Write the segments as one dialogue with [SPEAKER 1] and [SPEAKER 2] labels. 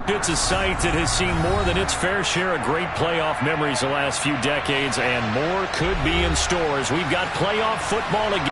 [SPEAKER 1] It's a site that has seen more than its fair share of great playoff memories the last few decades, and more could be in store as we've got playoff football again.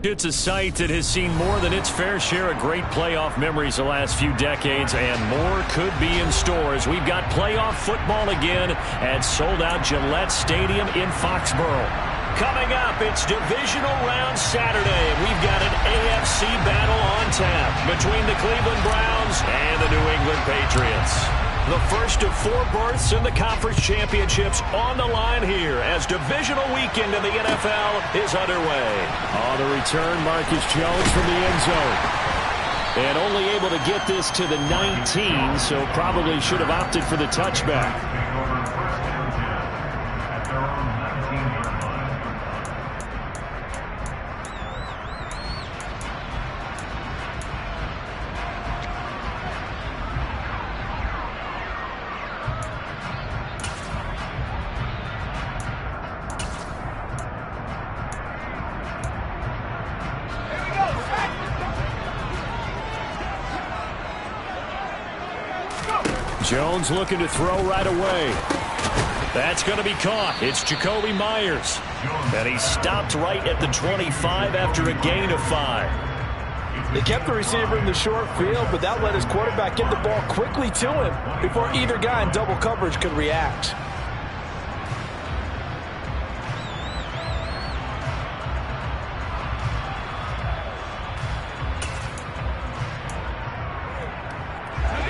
[SPEAKER 1] It's a site that has seen more than its fair share of great playoff memories the last few decades, and more could be in store as we've got playoff football again at sold-out Gillette Stadium in Foxborough. Coming up, it's Divisional Round Saturday. We've got an AFC battle on tap between the Cleveland Browns and the New England Patriots. The first of 4 berths in the conference championships on the line here as divisional weekend in the NFL is underway. On the return, Marcus Jones from the end zone. And only able to get this to the 19, so probably should have opted for the touchback. Jones looking to throw right away. That's going to be caught. It's Jacoby Myers. And he stopped right at the 25 after a gain of 5.
[SPEAKER 2] They kept the receiver in the short field, but that let his quarterback get the ball quickly to him before either guy in double coverage could react.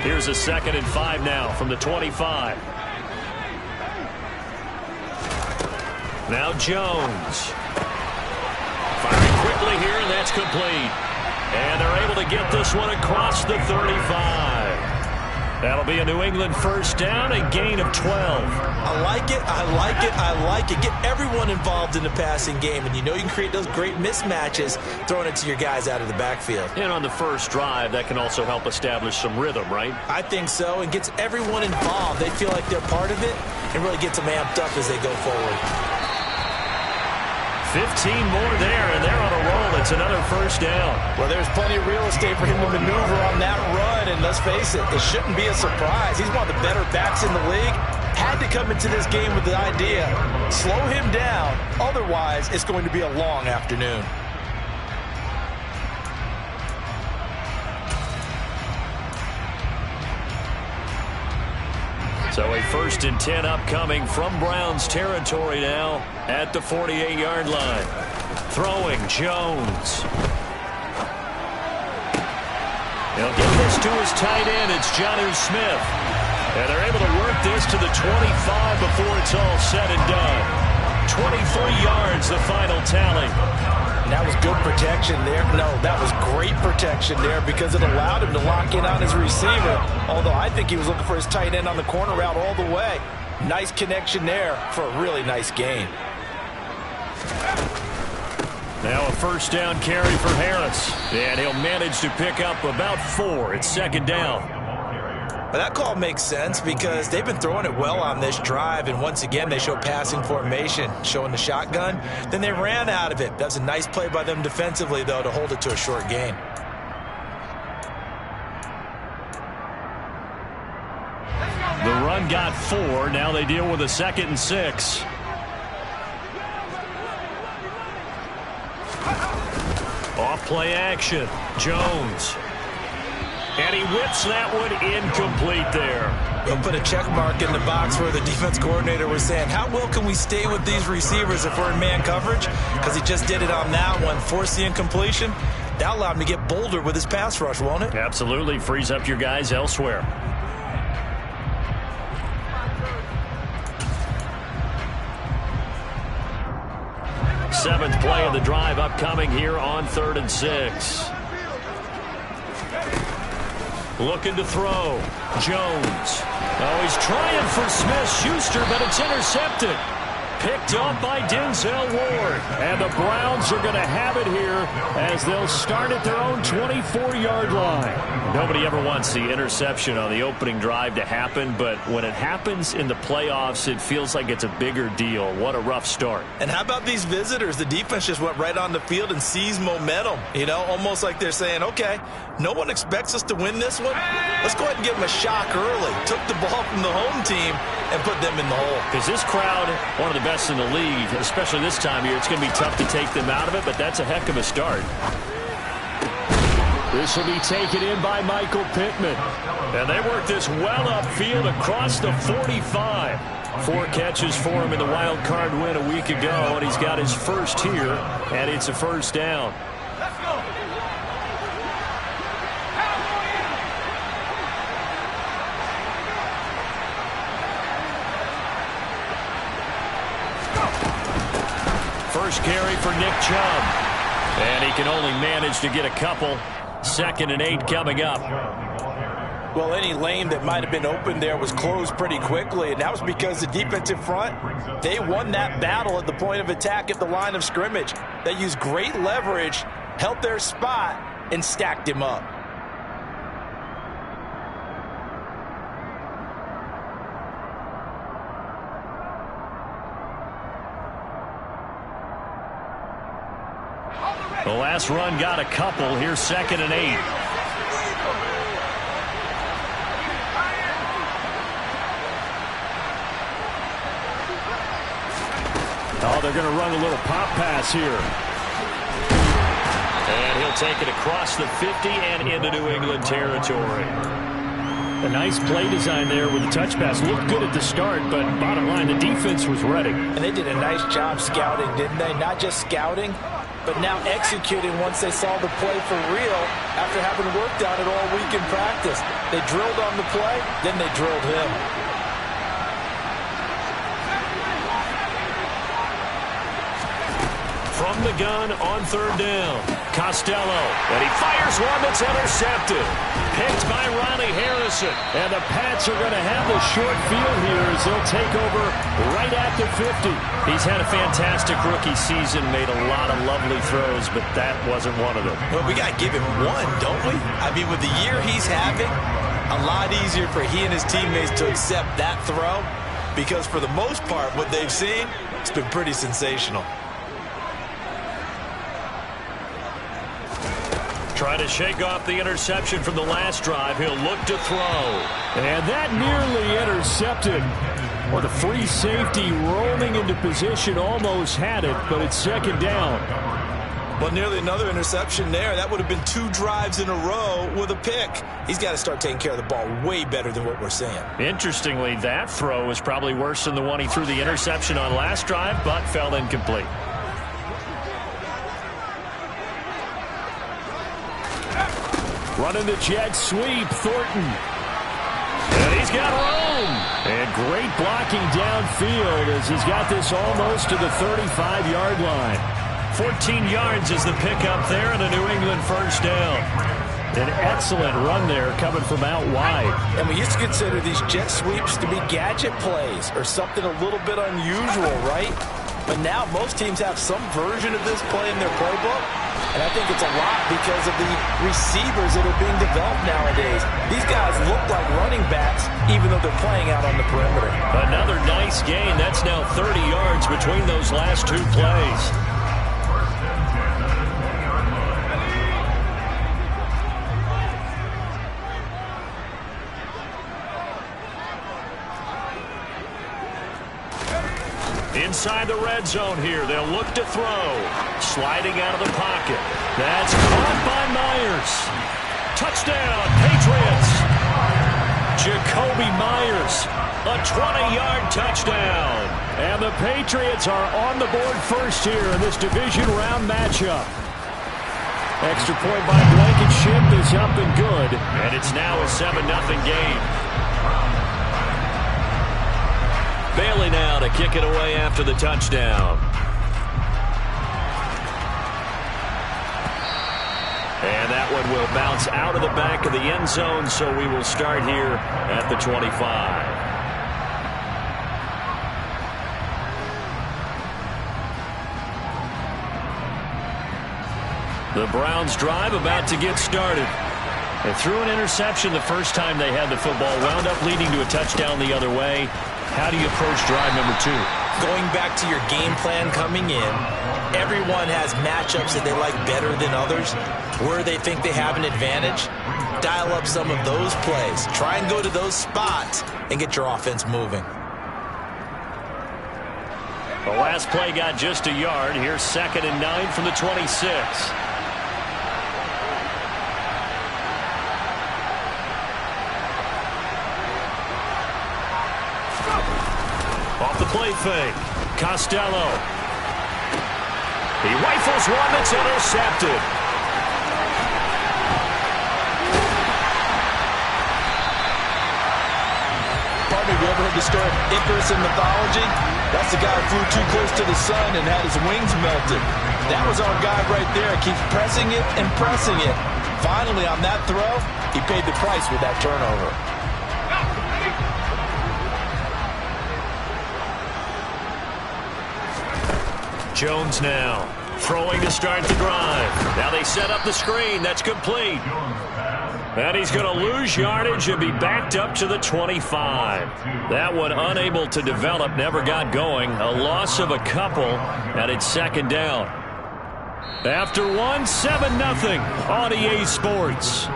[SPEAKER 1] Here's a 2nd and 5 now from the 25. Now Jones. Firing quickly here, and that's complete. And they're able to get this one across the 35. That'll be a New England first down, a gain of 12.
[SPEAKER 2] I like it, I like it, I like it. Get everyone involved in the passing game, and you know you can create those great mismatches throwing it to your guys out of the backfield.
[SPEAKER 1] And on the first drive, that can also help establish some rhythm, right?
[SPEAKER 2] I think so, and gets everyone involved. They feel like they're part of it and really gets them amped up as they go forward.
[SPEAKER 1] 15 more there, and they're on a roll. It's another first down.
[SPEAKER 2] Well, there's plenty of real estate for him to maneuver on that run, and let's face it, it shouldn't be a surprise. He's one of the better backs in the league. Had to come into this game with the idea, slow him down, otherwise it's going to be a long afternoon.
[SPEAKER 1] So a 1st and 10 upcoming from Browns territory now at the 48-yard line. Throwing Jones. He'll get this to his tight end. It's Jonnu Smith. And they're able to work this to the 25 before it's all said and done. 23 yards, the final tally.
[SPEAKER 2] And that was good protection there. No, that was great protection there because it allowed him to lock in on his receiver. Although I think he was looking for his tight end on the corner route all the way. Nice connection there for a really nice gain.
[SPEAKER 1] Now a first down carry for Harris. And he'll manage to pick up about 4. It's 2nd down.
[SPEAKER 2] But that call makes sense because they've been throwing it well on this drive, and once again they show passing formation, showing the shotgun. Then they ran out of it. That's a nice play by them defensively, though, to hold it to a short gain.
[SPEAKER 1] The run got 4. Now they deal with a 2nd and 6. Off play action. Jones. And he whips that one incomplete there.
[SPEAKER 2] We'll put a check mark in the box where the defense coordinator was saying, how well can we stay with these receivers if we're in man coverage? Because he just did it on that one, forced the incompletion. That allowed him to get bolder with his pass rush, won't it?
[SPEAKER 1] Absolutely. Frees up your guys elsewhere. 7th play of the drive upcoming here on 3rd and 6. Looking to throw. Jones. Oh, he's trying for Smith-Schuster, but it's intercepted. Picked up by Denzel Ward. And the Browns are going to have it here as they'll start at their own 24-yard line. Nobody ever wants the interception on the opening drive to happen, but when it happens in the playoffs, it feels like it's a bigger deal. What a rough start.
[SPEAKER 2] And how about these visitors? The defense just went right on the field and seized momentum. You know, almost like they're saying, okay, no one expects us to win this one. Let's go ahead and give them a shock early. Took the ball from the home team and put them in the hole.
[SPEAKER 1] Because this crowd, one of the best in the league, especially this time of year, it's going to be tough to take them out of it, but that's a heck of a start. This will be taken in by Michael Pittman. And they work this well upfield across the 45. 4 catches for him in the wild card win a week ago, and he's got his first here, and it's a first down.
[SPEAKER 3] Let's go.
[SPEAKER 1] First carry for Nick Chubb. And he can only manage to get a couple. 2nd and 8 coming up.
[SPEAKER 2] Well, any lane that might have been open there was closed pretty quickly, and that was because the defensive front, they won that battle at the point of attack at the line of scrimmage. They used great leverage, held their spot, and stacked him up.
[SPEAKER 1] The last run got a couple. Here's 2nd and 8. Oh, they're going to run a little pop pass here. And he'll take it across the 50 and into New England territory. A nice play design there with the touch pass. Looked good at the start, but bottom line, the defense was ready.
[SPEAKER 2] And they did a nice job scouting, didn't they? Not just scouting, but now executing once they saw the play for real after having worked on it all week in practice. They drilled on the play, then they drilled him.
[SPEAKER 1] From the gun on 3rd down. Costello, and he fires one that's intercepted. Picked by Riley Harrison. And the Pats are going to have the short field here as they'll take over right at the 50. He's had a fantastic rookie season, made a lot of lovely throws, but that wasn't one of them.
[SPEAKER 2] Well, we got to give him one, don't we? I mean, with the year he's having, a lot easier for he and his teammates to accept that throw because for the most part, what they've seen, it's been pretty sensational.
[SPEAKER 1] Trying to shake off the interception from the last drive. He'll look to throw. And that nearly intercepted. Well, the free safety rolling into position almost had it, but it's 2nd down.
[SPEAKER 2] Well, nearly another interception there. That would have been 2 drives in a row with a pick. He's got to start taking care of the ball way better than what we're seeing.
[SPEAKER 1] Interestingly, that throw was probably worse than the one he threw the interception on last drive, but fell incomplete. Running the jet sweep, Thornton. And he's got room. And great blocking downfield as he's got this almost to the 35-yard line. 14 yards is the pickup there and a New England first down. An excellent run there coming from out wide.
[SPEAKER 2] And we used to consider these jet sweeps to be gadget plays or something a little bit unusual, right? But now most teams have some version of this play in their playbook. And I think it's a lot because of the receivers that are being developed nowadays. These guys look like running backs even though they're playing out on the perimeter.
[SPEAKER 1] Another nice gain. That's now 30 yards between those last 2 plays. Inside the red zone here. They'll look to throw. Sliding out of the pocket. That's caught by Myers. Touchdown, Patriots. Jacoby Myers. A 20-yard touchdown. And the Patriots are on the board first here in this division round matchup. Extra point by Blankenship is up and good. And it's now a 7-0 game. Bailey now to kick it away after the touchdown. And that one will bounce out of the back of the end zone, so we will start here at the 25. The Browns drive about to get started. They threw an interception the first time they had the football, wound up leading to a touchdown the other way. How do you approach drive number 2?
[SPEAKER 2] Going back to your game plan coming in, everyone has matchups that they like better than others, where they think they have an advantage. Dial up some of those plays. Try and go to those spots and get your offense moving.
[SPEAKER 1] The last play got just a yard. Here's 2nd and 9 from the 26. Off the play fake. Costello. He rifles one that's intercepted.
[SPEAKER 2] Partner, you ever heard the story of Icarus in mythology? That's the guy who flew too close to the sun and had his wings melted. That was our guy right there. Keeps pressing it and pressing it. Finally, on that throw, he paid the price with that turnover.
[SPEAKER 1] Jones now throwing to start the drive. Now they set up the screen. That's complete. And he's going to lose yardage and be backed up to the 25. That one unable to develop, never got going. A loss of a couple, and it's 2nd down. After one, 7-0 on EA Sports.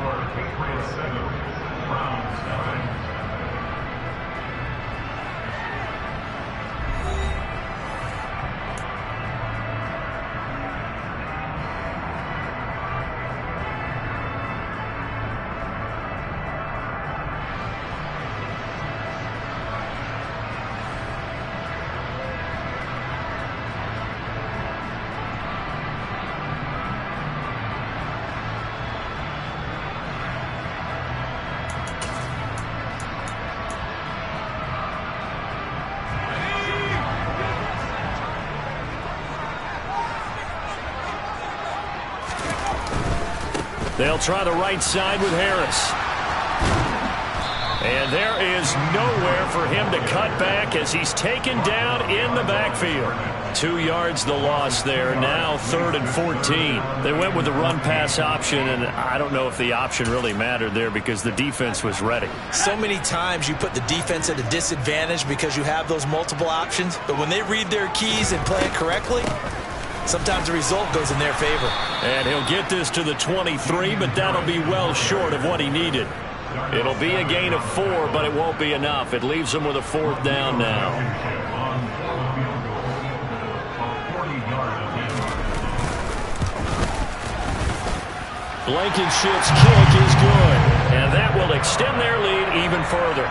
[SPEAKER 1] They'll try the right side with Harris. And there is nowhere for him to cut back as he's taken down in the backfield. 2 yards the loss there. Now 3rd and 14. They went with the run-pass option, and I don't know if the option really mattered there because the defense was ready.
[SPEAKER 2] So many times you put the defense at a disadvantage because you have those multiple options, but when they read their keys and play it correctly, sometimes the result goes in their favor.
[SPEAKER 1] And he'll get this to the 23, but that'll be well short of what he needed. It'll be a gain of 4, but it won't be enough. It leaves him with a 4th down now. Blankenship's kick is good, and that will extend their lead even further.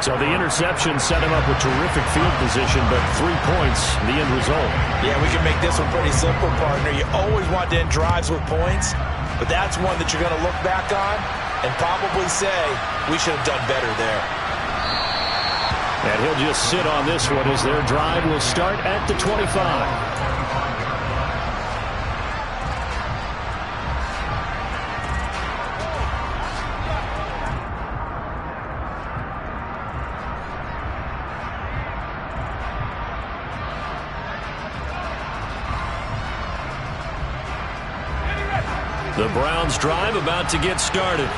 [SPEAKER 1] So the interception set him up with terrific field position, but 3 points, the end result.
[SPEAKER 2] Yeah, we can make this one pretty simple, partner. You always want to end drives with points, but that's one that you're going to look back on and probably say, we should have done better there.
[SPEAKER 1] And he'll just sit on this one as their drive will start at the 25. The Browns drive about to get started.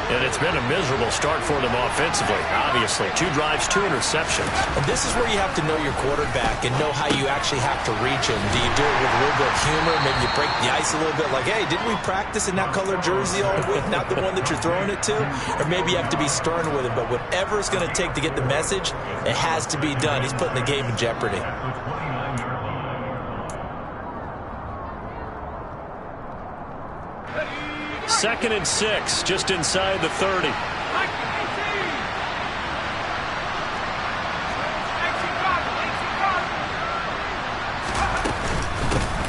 [SPEAKER 1] And it's been a miserable start for them offensively, obviously. 2 drives, 2 interceptions.
[SPEAKER 2] And this is where you have to know your quarterback and know how you actually have to reach him. Do you do it with a little bit of humor? Maybe you break the ice a little bit like, hey, didn't we practice in that color jersey all week? Not the one that you're throwing it to? Or maybe you have to be stern with him. But whatever it's going to take to get the message, it has to be done. He's putting the game in jeopardy.
[SPEAKER 1] 2nd and 6, just inside the 30.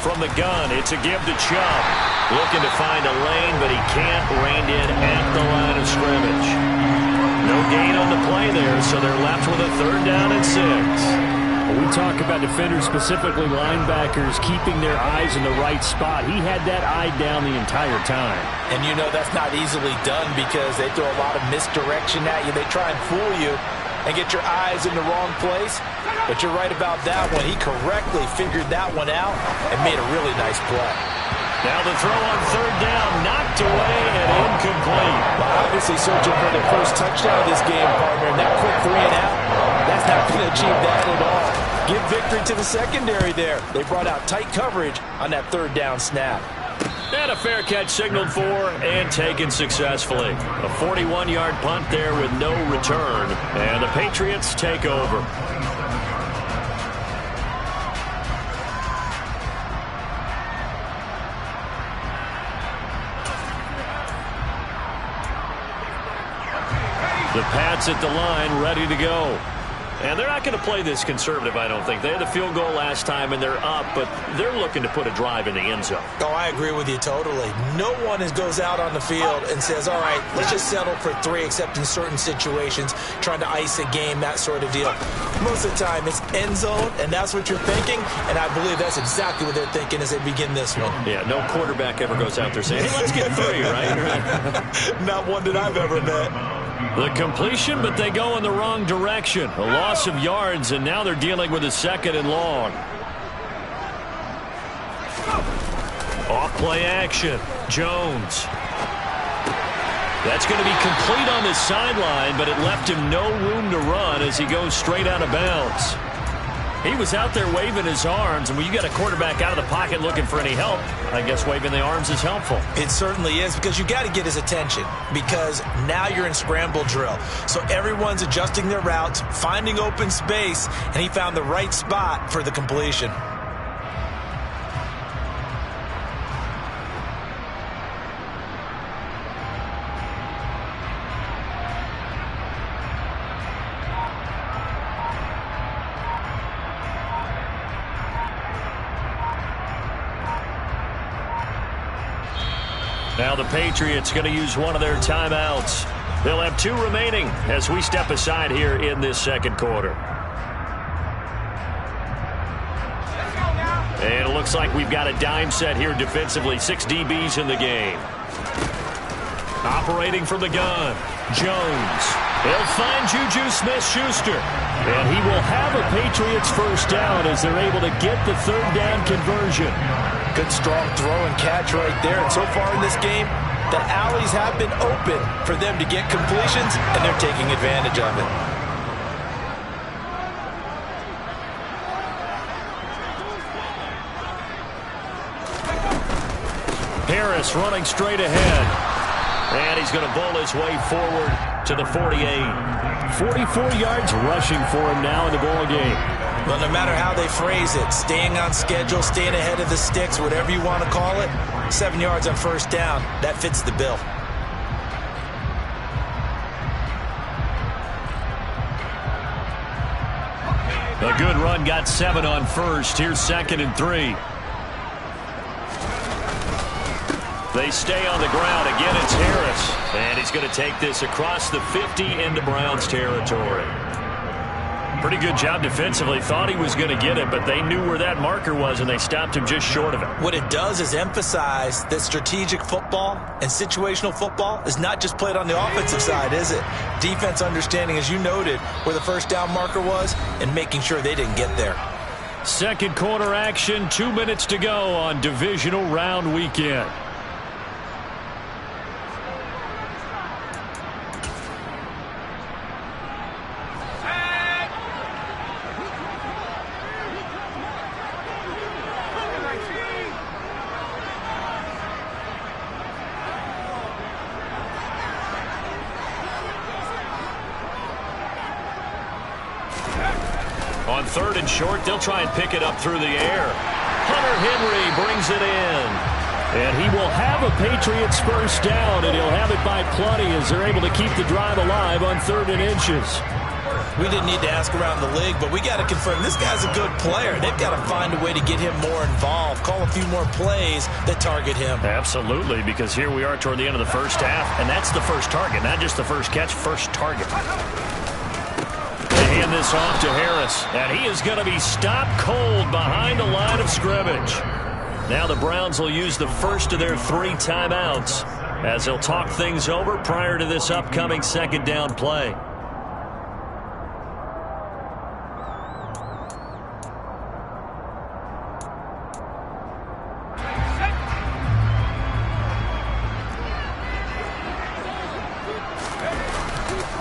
[SPEAKER 1] From the gun, it's a give to Chubb. Looking to find a lane, but he can't. Reined in at the line of scrimmage. No gain on the play there, so they're left with a 3rd down and 6. We talk about defenders, specifically linebackers, keeping their eyes in the right spot. He had that eye down the entire time.
[SPEAKER 2] And you know that's not easily done because they throw a lot of misdirection at you. They try and fool you and get your eyes in the wrong place. But you're right about that one. He correctly figured that one out and made a really nice play.
[SPEAKER 1] Now the throw on third down, knocked away and incomplete.
[SPEAKER 2] Well, obviously searching for the first touchdown of this game, partner, and that quick 3 and out, that's not going to achieve that at all. Give victory to the secondary there. They brought out tight coverage on that third down snap.
[SPEAKER 1] And a fair catch signaled for and taken successfully. A 41-yard punt there with no return. And the Patriots take over. The Pats at the line, ready to go. And they're not going to play this conservative, I don't think. They had the field goal last time, and they're up, but they're looking to put a drive in the end zone.
[SPEAKER 2] Oh, I agree with you totally. No one goes out on the field and says, all right, let's just settle for 3, except in certain situations, trying to ice a game, that sort of deal. Most of the time, it's end zone, and that's what you're thinking, and I believe that's exactly what they're thinking as they begin this one.
[SPEAKER 1] Yeah, no quarterback ever goes out there saying, hey, let's get 3, right?
[SPEAKER 2] Not one that I've ever met.
[SPEAKER 1] The completion, but they go in the wrong direction. A loss of yards, and now they're dealing with a 2nd and long. Off-play action. Jones. That's going to be complete on the sideline, but it left him no room to run as he goes straight out of bounds. He was out there waving his arms, and when you got a quarterback out of the pocket looking for any help, I guess waving the arms is helpful.
[SPEAKER 2] It certainly is, because you got to get his attention, because now you're in scramble drill. So everyone's adjusting their routes, finding open space, and he found the right spot for the completion.
[SPEAKER 1] Now the Patriots going to use one of their timeouts. They'll have 2 remaining as we step aside here in this 2nd quarter. And it looks like we've got a dime set here defensively. 6 DBs in the game. Operating from the gun, Jones. They'll find Juju Smith-Schuster. And he will have a Patriots first down as they're able to get the 3rd down conversion.
[SPEAKER 2] Good strong throw and catch right there. And so far in this game, the alleys have been open for them to get completions, and they're taking advantage of it.
[SPEAKER 1] Harris running straight ahead. And he's going to bowl his way forward to the 48. 44 yards rushing for him now in the ball game.
[SPEAKER 2] Well, no matter how they phrase it, staying on schedule, staying ahead of the sticks, whatever you want to call it, 7 yards on first down, that fits the bill.
[SPEAKER 1] A good run, got 7 on first. Here's 2nd and 3. They stay on the ground. Again, it's Harris. And he's going to take this across the 50 into Browns territory. Pretty good job defensively. Thought he was going to get it, but they knew where that marker was, and they stopped him just short of it.
[SPEAKER 2] What it does is emphasize that strategic football and situational football is not just played on the offensive side, is it? Defense understanding, as you noted, where the first down marker was and making sure they didn't get there.
[SPEAKER 1] 2nd quarter action, 2 minutes to go on divisional round weekend. On 3rd and short, they'll try and pick it up through the air. Hunter Henry brings it in. And he will have a Patriots first down, and he'll have it by plenty as they're able to keep the drive alive on 3rd and inches.
[SPEAKER 2] We didn't need to ask around the league, but we got to confirm this guy's a good player. They've got to find a way to get him more involved, call a few more plays that target him.
[SPEAKER 1] Absolutely, because here we are toward the end of the first half, and that's the first target, not just the first catch, first target. They hand hand this off to Harris. And he is going to be stopped cold behind the line of scrimmage. Now the Browns will use the first of their 3 timeouts as they'll talk things over prior to this upcoming second down play.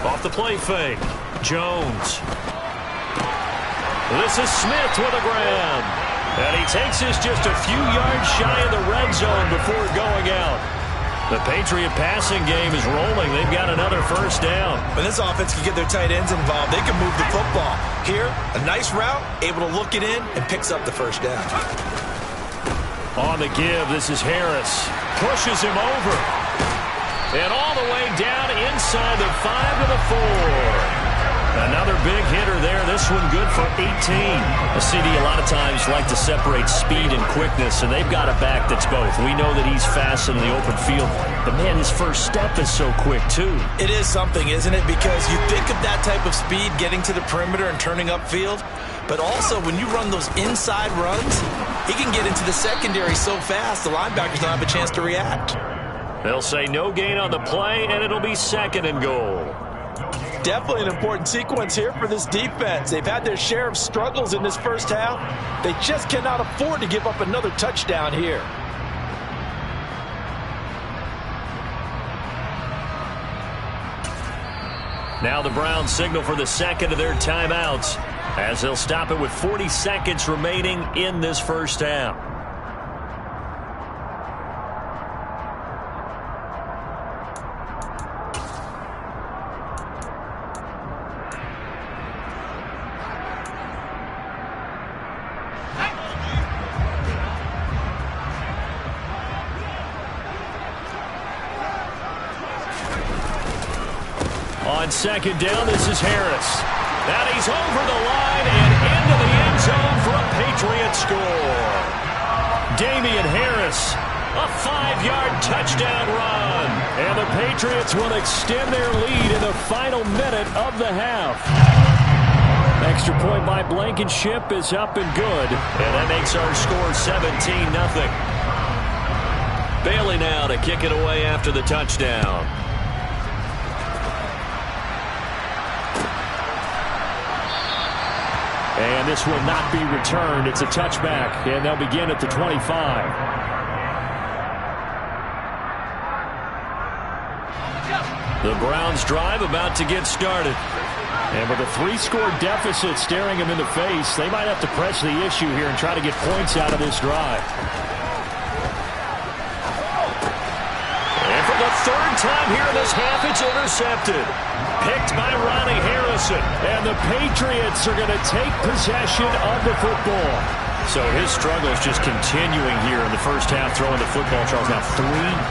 [SPEAKER 1] Off the play fake. Jones. This is Smith with a grab. And he takes this just a few yards shy of the red zone before going out. The Patriot passing game is rolling. They've got another first down.
[SPEAKER 2] When this offense can get their tight ends involved, they can move the football. Here, a nice route, able to look it in, and picks up the first down.
[SPEAKER 1] On the give, this is Harris. Pushes him over. And all the way down inside the 5 to the 4. Another big hitter there. This one good for 18. The CD a lot of times like to separate speed and quickness, and they've got a back that's both. We know that he's fast in the open field, but man, his first step is so quick too.
[SPEAKER 2] It is something, isn't it? Because you think of that type of speed getting to the perimeter and turning upfield, but also when you run those inside runs, he can get into the secondary so fast the linebackers don't have a chance to react.
[SPEAKER 1] They'll say no gain on the play, and it'll be 2nd and goal.
[SPEAKER 2] Definitely an important sequence here for this defense. They've had their share of struggles in this first half. They just cannot afford to give up another touchdown here.
[SPEAKER 1] Now the Browns signal for the second of their timeouts as they'll stop it with 40 seconds remaining in this first half. On second down, this is Harris. And he's over the line and into the end zone for a Patriot score. Damian Harris, a 5-yard touchdown run. And the Patriots will extend their lead in the final minute of the half. Extra point by Blankenship is up and good. And that makes our score 17-0. Bailey now to kick it away after the touchdown. And this will not be returned. It's a touchback, and they'll begin at the 25. The Browns drive about to get started. And with a 3-score deficit staring them in the face, they might have to press the issue here and try to get points out of this drive. And for the 3rd time here in this half, it's intercepted. Picked by Ronnie Harrison. And the Patriots are going to take possession of the football. So his struggle is just continuing here in the first half, throwing the football. Charles, now 3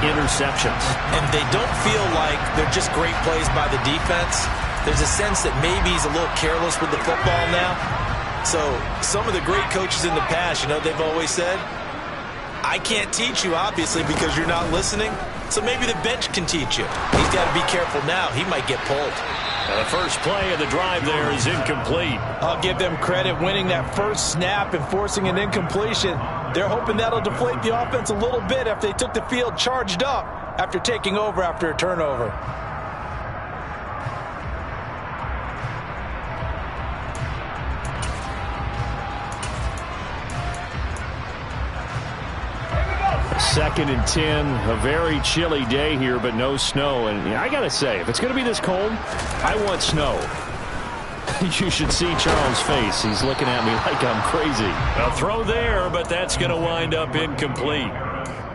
[SPEAKER 1] interceptions.
[SPEAKER 2] And they don't feel like they're just great plays by the defense. There's a sense that maybe he's a little careless with the football now. So some of the great coaches in the past, you know, they've always said, I can't teach you, obviously, because you're not listening. So maybe the bench can teach you. He's got to be careful now. He might get pulled.
[SPEAKER 1] And the first play of the drive there is incomplete.
[SPEAKER 2] I'll give them credit winning that first snap and forcing an incompletion. They're hoping that'll deflate the offense a little bit after they took the field charged up after taking over after a turnover.
[SPEAKER 1] Second and 10, a very chilly day here, but no snow. And I got to say, if it's going to be this cold, I want snow. You should see Charles' face. He's looking at me like I'm crazy. A throw there, but that's going to wind up incomplete.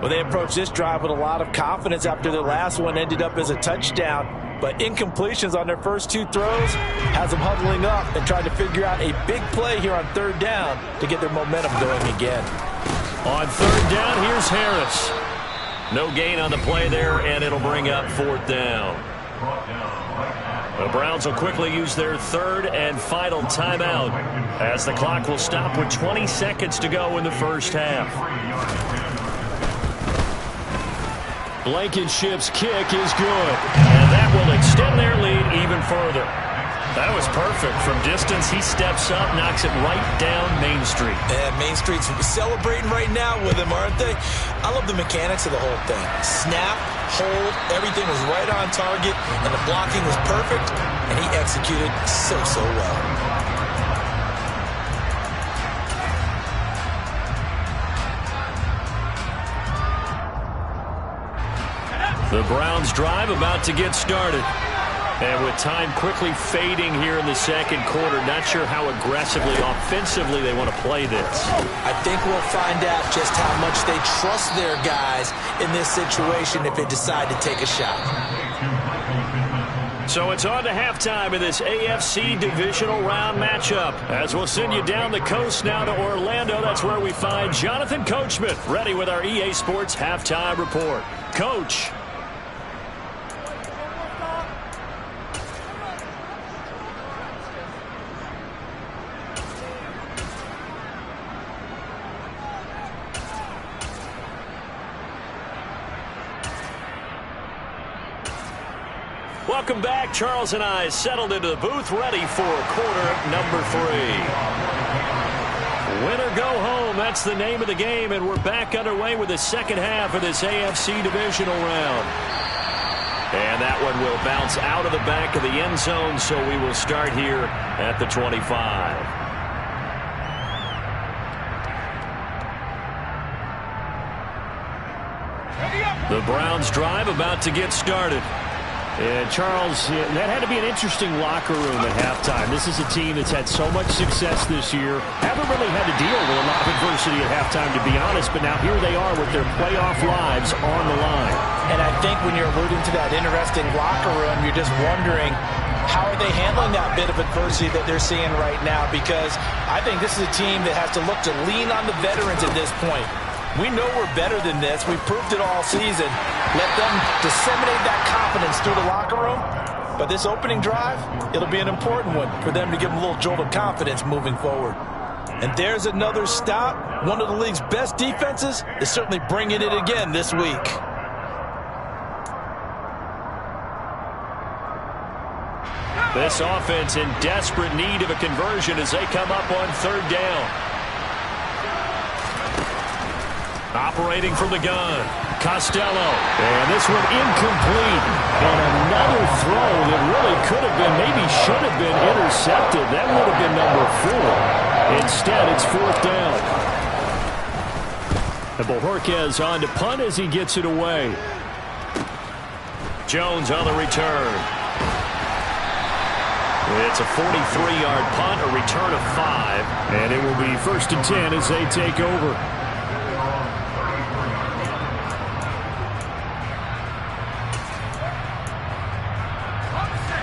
[SPEAKER 2] Well, they approached this drive with a lot of confidence after their last one ended up as a touchdown. But incompletions on their first 2 throws has them huddling up and trying to figure out a big play here on 3rd down to get their momentum going again.
[SPEAKER 1] On 3rd down, here's Harris. No gain on the play there, and it'll bring up 4th down. The Browns will quickly use their 3rd and final timeout as the clock will stop with 20 seconds to go in the first half. Blankenship's kick is good, and that will extend their lead even further. That was perfect. From distance, he steps up, knocks it right down Main Street.
[SPEAKER 2] And Main Street's celebrating right now with him, aren't they? I love the mechanics of the whole thing. Snap, hold, everything was right on target, and the blocking was perfect, and he executed so well.
[SPEAKER 1] The Browns drive about to get started. And with time quickly fading here in the second quarter, not sure how aggressively, offensively they want to play this.
[SPEAKER 2] I think we'll find out just how much they trust their guys in this situation if they decide to take a shot.
[SPEAKER 1] So it's on to halftime in this AFC Divisional Round matchup. As we'll send you down the coast now to Orlando, that's where we find Jonathan Coachman, ready with our EA Sports Halftime Report. Coach. Welcome back. Charles and I settled into the booth, ready for quarter number 3. Win or go home, that's the name of the game, and we're back underway with the second half of this AFC Divisional Round. And that one will bounce out of the back of the end zone, so we will start here at the 25. The Browns drive about to get started. And Charles, that had to be an interesting locker room at halftime. This is a team that's had so much success this year. Haven't really had to deal with a lot of adversity at halftime, to be honest. But now here they are with their playoff lives on the line.
[SPEAKER 2] And I think when you're alluding to that interesting locker room, you're just wondering, how are they handling that bit of adversity that they're seeing right now? Because I think this is a team that has to look to lean on the veterans at this point. We know we're better than this. We've proved it all season. Let them disseminate that confidence through the locker room. But this opening drive, it'll be an important one for them to give them a little jolt of confidence moving forward. And there's another stop. One of the league's best defenses is certainly bringing it again this week.
[SPEAKER 1] This offense in desperate need of a conversion as they come up on third down. Operating from the gun, Costello. And this one incomplete. And another throw that really could have been, maybe should have been intercepted. That would have been number 4. Instead, it's fourth down. And Bojorquez on to punt as he gets it away. Jones on the return. It's a 43-yard punt, a return of 5. And it will be 1st and 10 as they take over.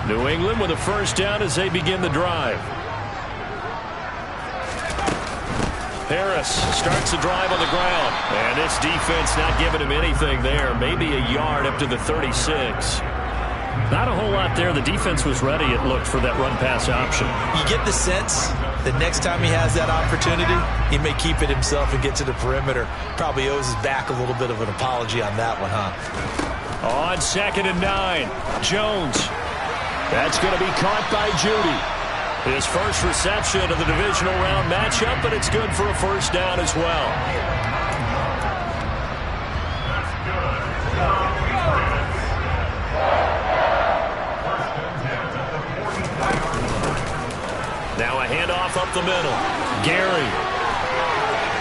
[SPEAKER 1] New England with a first down as they begin the drive. Harris starts the drive on the ground. And this defense not giving him anything there. Maybe a yard up to the 36. Not a whole lot there. The defense was ready, it looked, for that run-pass option.
[SPEAKER 2] You get the sense that next time he has that opportunity, he may keep it himself and get to the perimeter. Probably owes his back a little bit of an apology on that one, huh?
[SPEAKER 1] On 2nd and 9, Jones. That's going to be caught by Judy. His first reception of the divisional round matchup, but it's good for a first down as well. Now a handoff up the middle. Gary.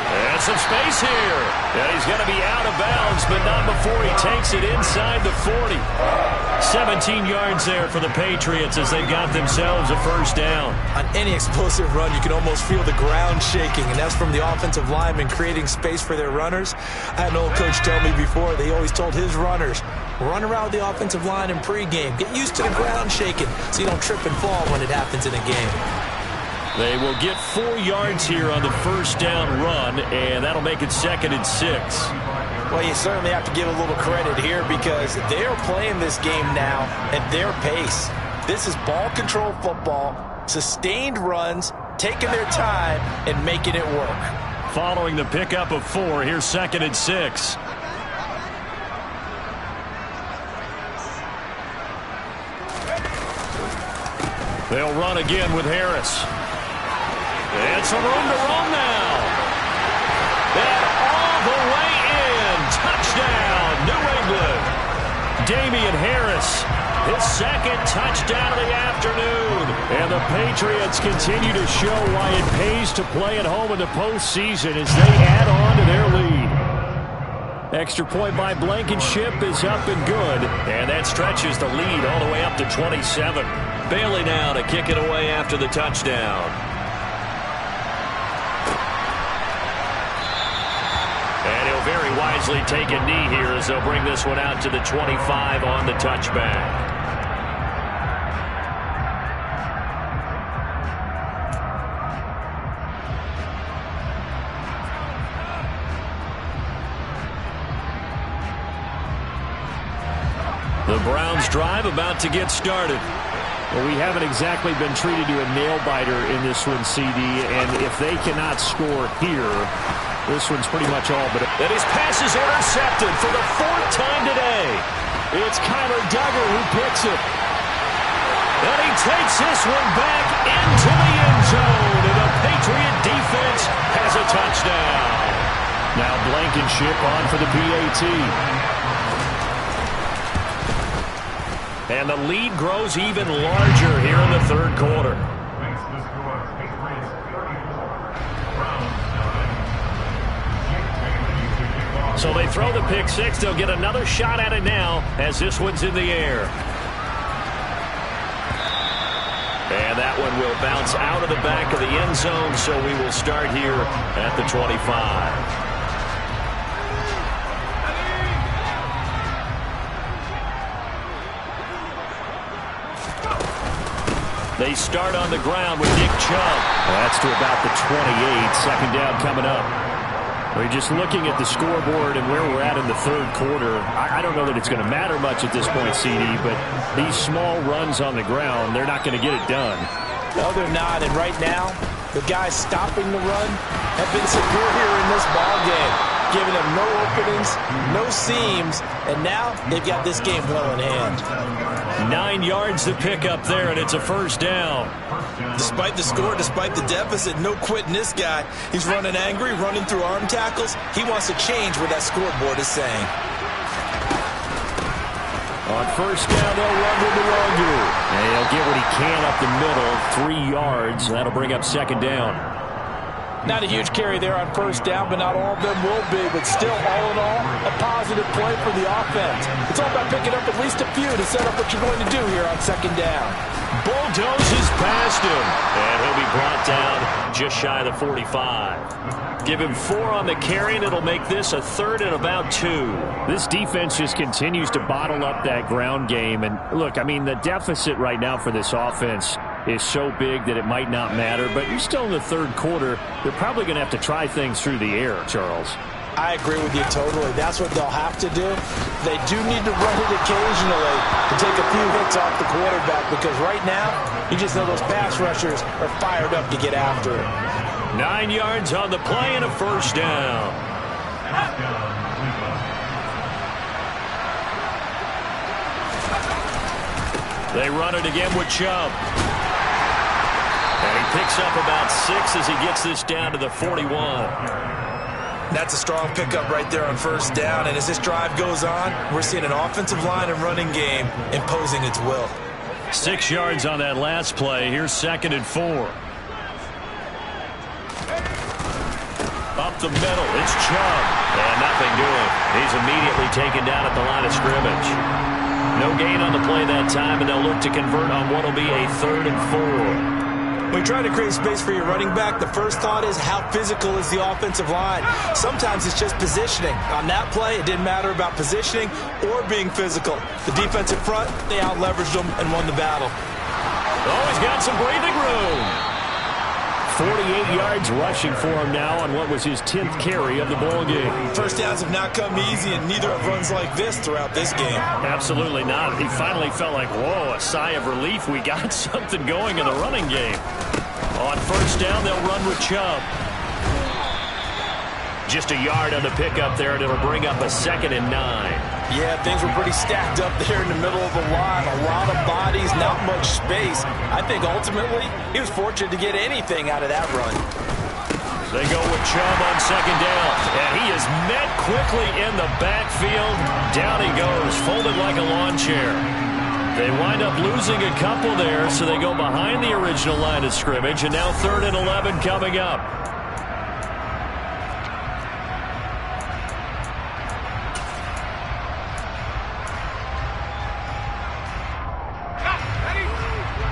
[SPEAKER 1] And some space here. And he's going to be out of bounds, but not before he takes it inside the 40. 17 yards there for the Patriots as they've got themselves a first down.
[SPEAKER 2] On any explosive run, you can almost feel the ground shaking, and that's from the offensive linemen creating space for their runners. I had an old coach tell me before, they always told his runners, run around the offensive line in pregame. Get used to the ground shaking so you don't trip and fall when it happens in a game.
[SPEAKER 1] They will get 4 yards here on the first down run, and that'll make it 2nd and 6.
[SPEAKER 2] Well, you certainly have to give a little credit here because they're playing this game now at their pace. This is ball control football, sustained runs, taking their time, and making it work.
[SPEAKER 1] Following the pickup of 4, here's 2nd and 6. They'll run again with Harris. And some room to run now. And all the way in. Touchdown, New England. Damian Harris, his second touchdown of the afternoon. And the Patriots continue to show why it pays to play at home in the postseason as they add on to their lead. Extra point by Blankenship is up and good. And that stretches the lead all the way up to 27. Bailey now to kick it away after the touchdown. And he'll very wisely take a knee here as they'll bring this one out to the 25 on the touchback. The Browns drive about to get started. Well, we haven't exactly been treated to a nail-biter in this one, CD, and if they cannot score here, this one's pretty much all but... And his pass is intercepted for the fourth time today. It's Kyler Duggar who picks it. And he takes this one back into the end zone, and the Patriot defense has a touchdown. Now Blankenship on for the PAT. And the lead grows even larger here in the third quarter. So they throw the pick six. They'll get another shot at it now as this one's in the air. And that one will bounce out of the back of the end zone, so we will start here at the 25. They start on the ground with Nick Chubb. That's to about the 28. Second down coming up. We're just looking at the scoreboard and where we're at in the third quarter. I don't know that it's going to matter much at this point, CD, but these small runs on the ground, they're not going to get it done.
[SPEAKER 2] No, they're not. And right now, the guys stopping the run have been superior in this ball game, giving them no openings, no seams, and now they've got this game well in hand.
[SPEAKER 1] 9 yards to pick up there, and it's a first down.
[SPEAKER 2] Despite the score, despite the deficit, no quitting this guy. He's running angry, running through arm tackles. He wants to change what that scoreboard is saying.
[SPEAKER 1] On first down, they'll run with the longer. And he'll get what he can up the middle, 3 yards. That'll bring up second down.
[SPEAKER 2] Not a huge carry there on first down, but not all of them will be. But still, all in all, a positive play for the offense. It's all about picking up at least a few to set up what you're going to do here on second down.
[SPEAKER 1] Bulldozes past him. And he'll be brought down just shy of the 45. Give him 4 on the carry, and it'll make this a third and about 2. This defense just continues to bottle up that ground game. And look, I mean, the deficit right now for this offense is so big that it might not matter. But you're still in the third quarter. They're probably going to have to try things through the air, Charles.
[SPEAKER 2] I agree with you totally. That's what they'll have to do. They do need to run it occasionally to take a few hits off the quarterback, because right now, you just know those pass rushers are fired up to get after it.
[SPEAKER 1] 9 yards on the play and a first down. They run it again with Chubb. And he picks up about 6 as he gets this down to the 41.
[SPEAKER 2] That's a strong pickup right there on first down. And as this drive goes on, we're seeing an offensive line and running game imposing its will.
[SPEAKER 1] 6 yards on that last play. Here's second and 4. Up the middle, it's Chubb. And nothing doing. He's immediately taken down at the line of scrimmage. No gain on the play that time, and they'll look to convert on what will be a third and 4.
[SPEAKER 2] When you try to create space for your running back, the first thought is how physical is the offensive line. Sometimes it's just positioning. On that play, it didn't matter about positioning or being physical. The defensive front, they out-leveraged them and won the battle.
[SPEAKER 1] Oh, he's got some breathing room. 48 yards rushing for him now on what was his 10th carry of the ball game.
[SPEAKER 2] First downs have not come easy, and neither have runs like this throughout this game.
[SPEAKER 1] Absolutely not. He finally felt like, whoa, a sigh of relief. We got something going in the running game. On first down, they'll run with Chubb. Just a yard on the pickup there, and it'll bring up a 2nd and 9.
[SPEAKER 2] Yeah, things were pretty stacked up there in the middle of the line. A lot of bodies, not much space. I think ultimately he was fortunate to get anything out of that run.
[SPEAKER 1] They go with Chubb on 2nd down, and he is met quickly in the backfield. Down he goes, folded like a lawn chair. They wind up losing a couple there, so they go behind the original line of scrimmage, and now 3rd and 11 coming up.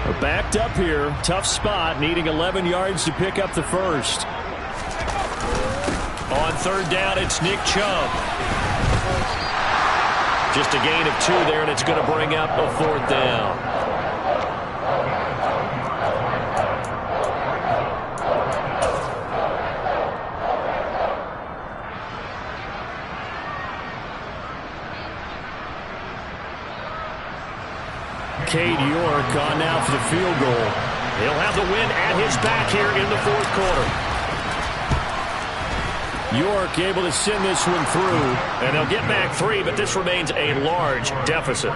[SPEAKER 1] We're backed up here. Tough spot, needing 11 yards to pick up the first. On 3rd down, it's Nick Chubb. Just a gain of 2 there, and it's going to bring up a 4th down. Cade York on now for the field goal. He'll have the win at his back here in the 4th quarter. York able to send this one through, and they'll get back 3, but this remains a large deficit.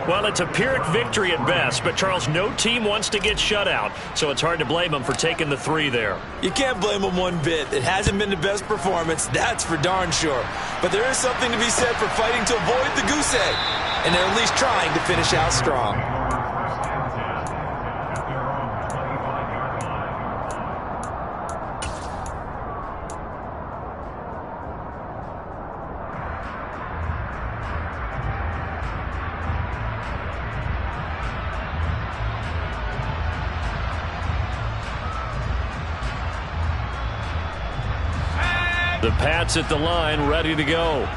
[SPEAKER 1] Well, it's a Pyrrhic victory at best, but Charles, no team wants to get shut out, so it's hard to blame them for taking the 3 there.
[SPEAKER 2] You can't blame them one bit. It hasn't been the best performance, that's for darn sure. But there is something to be said for fighting to avoid the goose egg, and they're at least trying to finish out strong.
[SPEAKER 1] The Pats at the line, ready to go.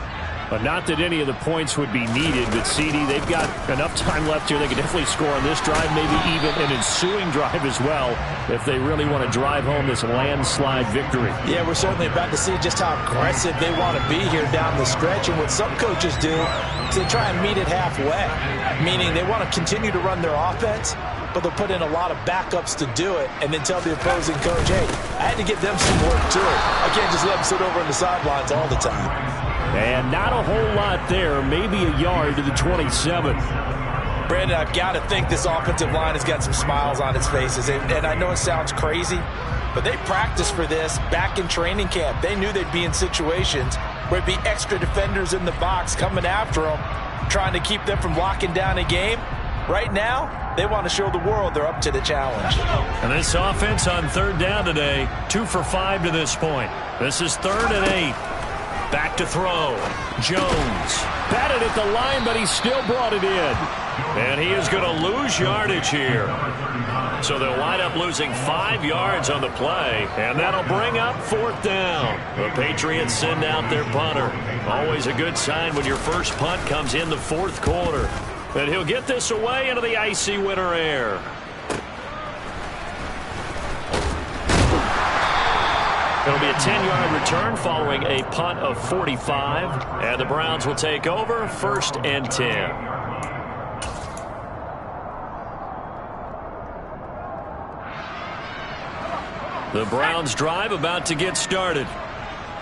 [SPEAKER 1] But not that any of the points would be needed, but CD, they've got enough time left here. They can definitely score on this drive, maybe even an ensuing drive as well, if they really want to drive home this landslide victory. Yeah, we're certainly about to see just how aggressive they want to be here down the stretch. And what some coaches do is they try and meet it halfway, meaning they want to continue to run their offense, but they'll put in a lot of backups to do it and then tell the opposing coach, hey, I had to give them some work too. I can't just let them sit over on the sidelines all the time. And not a whole lot there, maybe a yard to the 27. Brandon, I've got to think this offensive line has got some smiles on its faces. And I know it sounds crazy, but they practiced for this back in training camp. They knew they'd be in situations where it'd be extra defenders in the box coming after them, trying to keep them from locking down a game. Right now, they want to show the world they're up to the challenge. And this offense on 3rd down today, 2 for 5 to this point. This is 3rd and 8. Back to throw. Jones batted at the line, but he still brought it in. And he is going to lose yardage here. So they'll wind up losing 5 yards on the play, and that'll bring up 4th down. The Patriots send out their punter. Always a good sign when your first punt comes in the 4th quarter. And he'll get this away into the icy winter air. It'll be a 10-yard return following a punt of 45. And the Browns will take over 1st and 10. The Browns drive about to get started.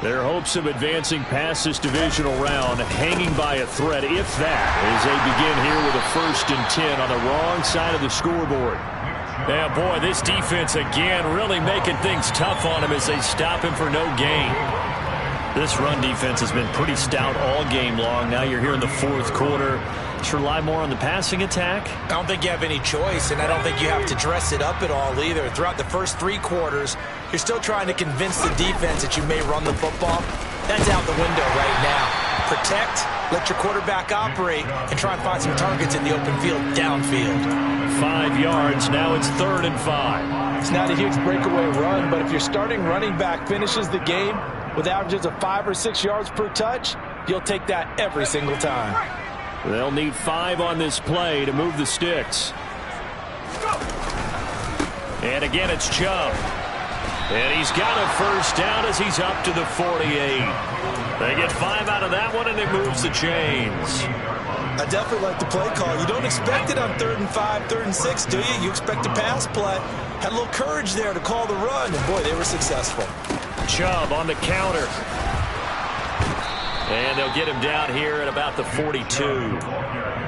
[SPEAKER 1] Their hopes of advancing past this divisional round hanging by a thread, if that, as they begin here with a 1st and 10 on the wrong side of the scoreboard. Yeah, boy, this defense again really making things tough on him as they stop him for no gain. This run defense has been pretty stout all game long. Now you're here in the 4th quarter. Should rely more on the passing attack? I don't think you have any choice, and I don't think you have to dress it up at all either. Throughout the first 3 quarters, you're still trying to convince the defense that you may run the football. That's out the window right now. Protect, let your quarterback operate, and try and find some targets in the open field downfield. 5 yards, now it's 3rd and 5. It's not a huge breakaway run, but if your starting running back finishes the game with averages of 5 or 6 yards per touch, you'll take that every single time. They'll need 5 on this play to move the sticks. And again, it's Chubb. And he's got a 1st down as he's up to the 48. They get 5 out of that one, and it moves the chains. I definitely like the play call. You don't expect it on 3rd and 5, 3rd and 6, do you? You expect a pass play. Had a little courage there to call the run, and boy, they were successful. Chubb on the counter. And they'll get him down here at about the 42.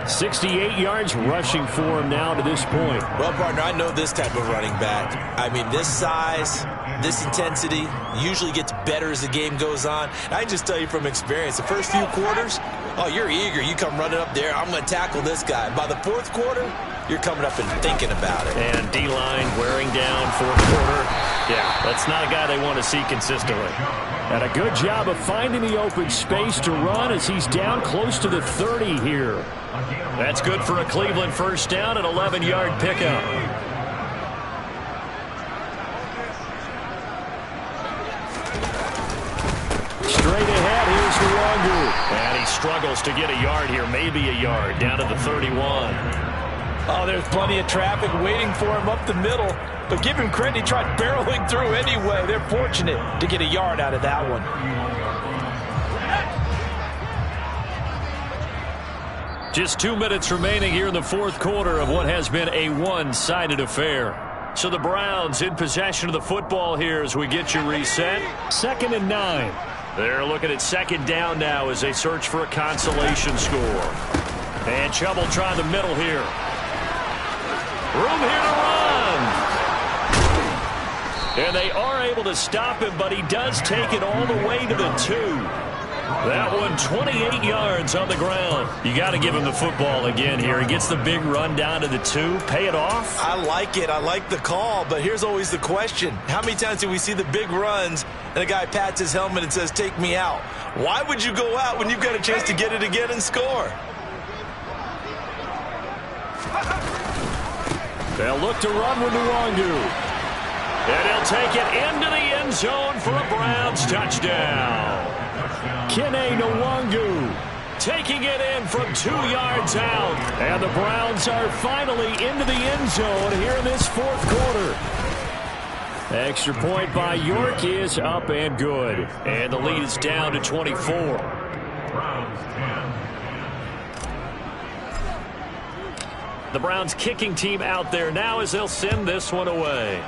[SPEAKER 1] 68 yards rushing for him now to this point.
[SPEAKER 2] Well, partner, I know this type of running back. I mean, this size, this intensity usually gets better as the game goes on. I can just tell you from experience, the first few quarters, oh, you're eager. You come running up there, I'm going to tackle this guy. By the fourth quarter, you're coming up and thinking about it.
[SPEAKER 1] And D-line wearing down fourth quarter. Yeah, that's not a guy they want to see consistently. And a good job of finding the open space to run as he's down close to the 30 here. That's good for a Cleveland first down, an 11-yard pickup. Straight ahead, here's Nwangu. And he struggles to get a yard here, maybe a yard, down to the 31.
[SPEAKER 2] Oh, there's plenty of traffic waiting for him up the middle. But give him credit, he tried barreling through anyway. They're fortunate to get a yard out of that one.
[SPEAKER 1] Just 2 minutes remaining here in the fourth quarter of what has been a one-sided affair. So the Browns in possession of the football here as we get you reset. 2nd and 9. They're looking at second down now as they search for a consolation score. And Chubb will try the middle here. Room here to run. And they are able to stop him, but he does take it all the way to the 2. That one, 28 yards on the ground. You got to give him the football again here. He gets the big run down to the 2. Pay it off.
[SPEAKER 2] I like it. I like the call, but here's always the question. How many times do we see the big runs and a guy pats his helmet and says, take me out? Why would you go out when you've got a chance to get it again and score?
[SPEAKER 1] They'll look to run with Nwangu. And he'll take it into the end zone for a Browns touchdown. Kene Nwangu taking it in from 2 yards out. And the Browns are finally into the end zone here in this fourth quarter. Extra point by York is up and good. And the lead is down to 24. The Browns kicking team out there now as they'll send this one away.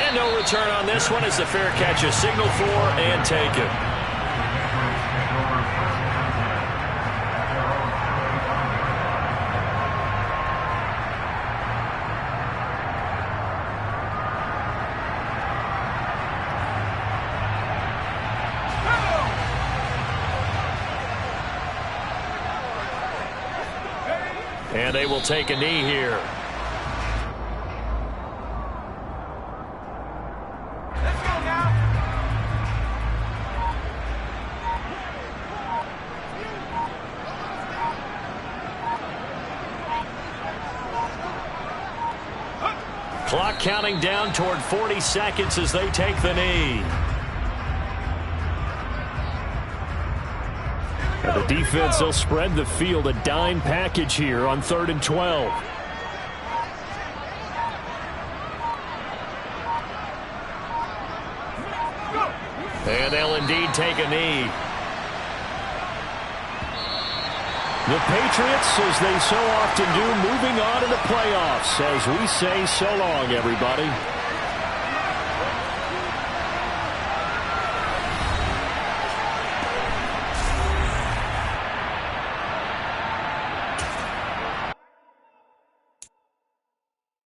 [SPEAKER 1] And no return on this one as the fair catch is signaled for and taken. And they will take a knee here. Clock counting down toward 40 seconds as they take the knee. And the defense, they'll spread the field, a dime package here on 3rd and 12. And they'll indeed take a knee. The Patriots, as they so often do, moving on to the playoffs as we say so long, everybody.